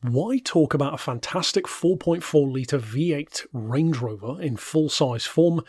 Why talk about a fantastic 4.4 litre V8 Range Rover in full-size form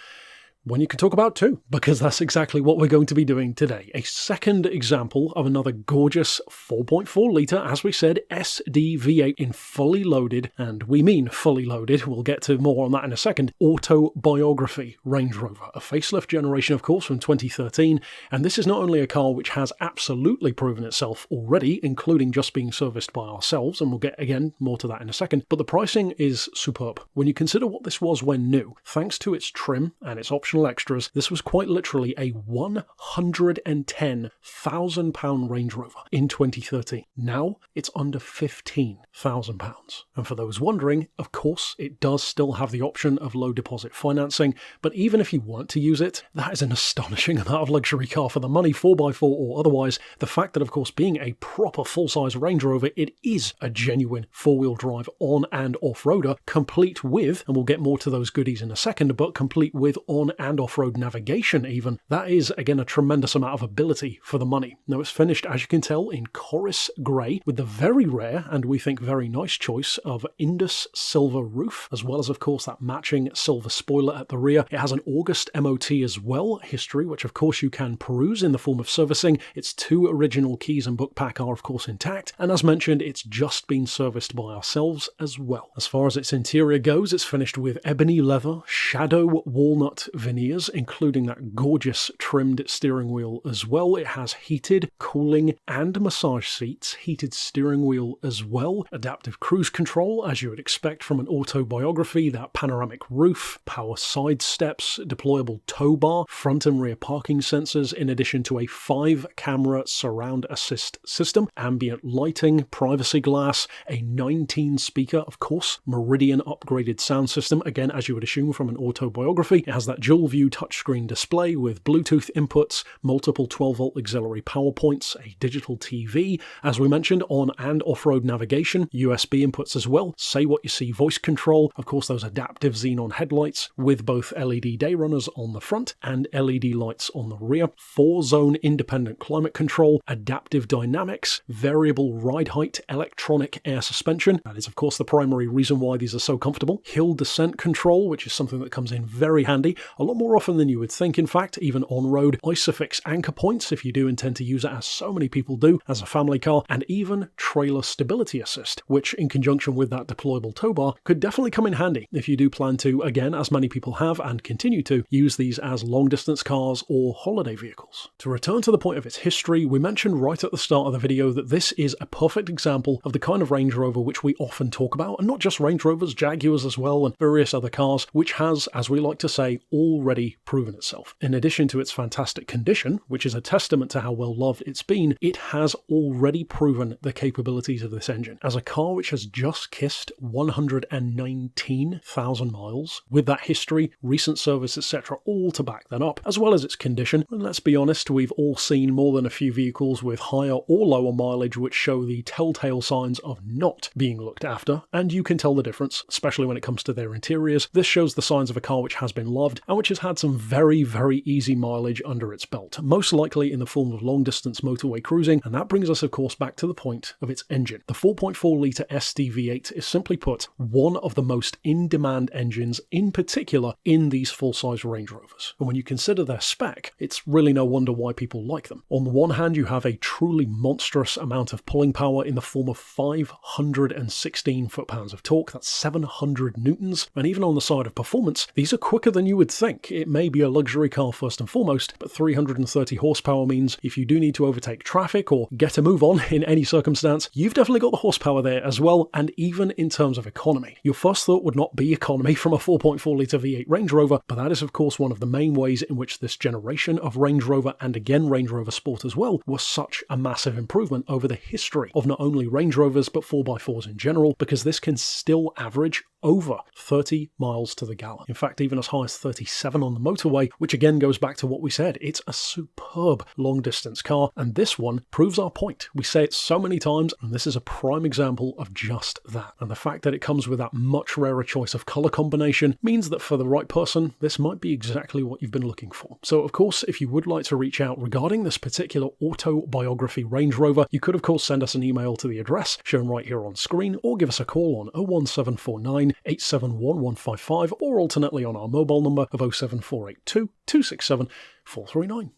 when you can talk about two? Because that's exactly what we're going to be doing today. A second example of another gorgeous 4.4 litre, as we said, SDV8 in fully loaded, and we mean fully loaded, we'll get to more on that in a second, Autobiography Range Rover. A facelift generation, of course, from 2013, and this is not only a car which has absolutely proven itself already, including just being serviced by ourselves, and we'll get, again, more to that in a second, but the pricing is superb. When you consider what this was when new, thanks to its trim and its optional extras, this was quite literally a £110,000 Range Rover in 2013. Now it's under £15,000. And for those wondering, of course, it does still have the option of low deposit financing, but even if you want to use it, that is an astonishing amount of luxury car for the money, 4x4 or otherwise. The fact that, of course, being a proper full-size Range Rover, it is a genuine four-wheel drive on and off-roader, complete with, and we'll get more to those goodies in a second, but complete with on and off-road navigation even. That is, again, a tremendous amount of ability for the money. Now, it's finished, as you can tell, in Chorus Grey, with the very rare, and we think very nice choice of Indus Silver roof, as well as, of course, that matching silver spoiler at the rear. It has an August MOT as well, history, which of course you can peruse in the form of servicing. Its two original keys and book pack are, of course, intact, and as mentioned, it's just been serviced by ourselves as well. As far as its interior goes, it's finished with ebony leather, shadow walnut veneers, including that gorgeous trimmed steering wheel as well. It has heated, cooling, and massage seats, heated steering wheel as well, adaptive cruise control, as you would expect from an Autobiography, that panoramic roof, power side steps, deployable tow bar, front and rear parking sensors, in addition to a 5-camera surround assist system, ambient lighting, privacy glass, a 19-speaker, of course, Meridian upgraded sound system, again, as you would assume from an Autobiography. It has that dual view touchscreen display with Bluetooth inputs, multiple 12-volt auxiliary power points, a digital TV, as we mentioned, on and off-road navigation, USB inputs as well, say what you see voice control, of course those adaptive xenon headlights with both LED day runners on the front and LED lights on the rear, 4-zone independent climate control, adaptive dynamics, variable ride height, electronic air suspension, that is of course the primary reason why these are so comfortable, hill descent control, which is something that comes in very handy, a lot more often than you would think, in fact, even on-road, Isofix anchor points if you do intend to use it, as so many people do as a family car, and even trailer stability assist, which in conjunction with that deployable tow bar could definitely come in handy if you do plan to, again, as many people have and continue to, use these as long-distance cars or holiday vehicles. To return to the point of its history, we mentioned right at the start of the video that this is a perfect example of the kind of Range Rover which we often talk about, and not just Range Rovers, Jaguars as well, and various other cars, which has, as we like to say, already proven itself. In addition to its fantastic condition, which is a testament to how well loved it's been, it has already proven the capabilities of this engine. As a car which has just kissed 119,000 miles, with that history, recent service, etc., all to back that up, as well as its condition, and let's be honest, we've all seen more than a few vehicles with higher or lower mileage which show the telltale signs of not being looked after, and you can tell the difference, especially when it comes to their interiors. This shows the signs of a car which has been loved and which has had some very, very easy mileage under its belt, most likely in the form of long-distance motorway cruising, and that brings us, of course, back to the point of its engine. The 4.4 litre SDV8 is, simply put, one of the most in-demand engines, in particular in these full-size Range Rovers. And when you consider their spec, it's really no wonder why people like them. On the one hand, you have a truly monstrous amount of pulling power in the form of 516 foot-pounds of torque, that's 700 newtons, and even on the side of performance, these are quicker than you would think. It may be a luxury car first and foremost, but 330 horsepower means if you do need to overtake traffic or get a move on in any circumstance, you've definitely got the horsepower there as well, and even in terms of economy. Your first thought would not be economy from a 4.4 litre V8 Range Rover, but that is of course one of the main ways in which this generation of Range Rover, and again Range Rover Sport as well, was such a massive improvement over the history of not only Range Rovers but 4x4s in general, because this can still average over 30 miles to the gallon. In fact, even as high as 37 on the motorway, which again goes back to what we said. It's a superb long-distance car, and this one proves our point. We say it so many times, and this is a prime example of just that. And the fact that it comes with that much rarer choice of colour combination means that for the right person, this might be exactly what you've been looking for. So of course, if you would like to reach out regarding this particular Autobiography Range Rover, you could of course send us an email to the address shown right here on screen, or give us a call on 01749 871155, or alternately on our mobile number of 07482 267 439.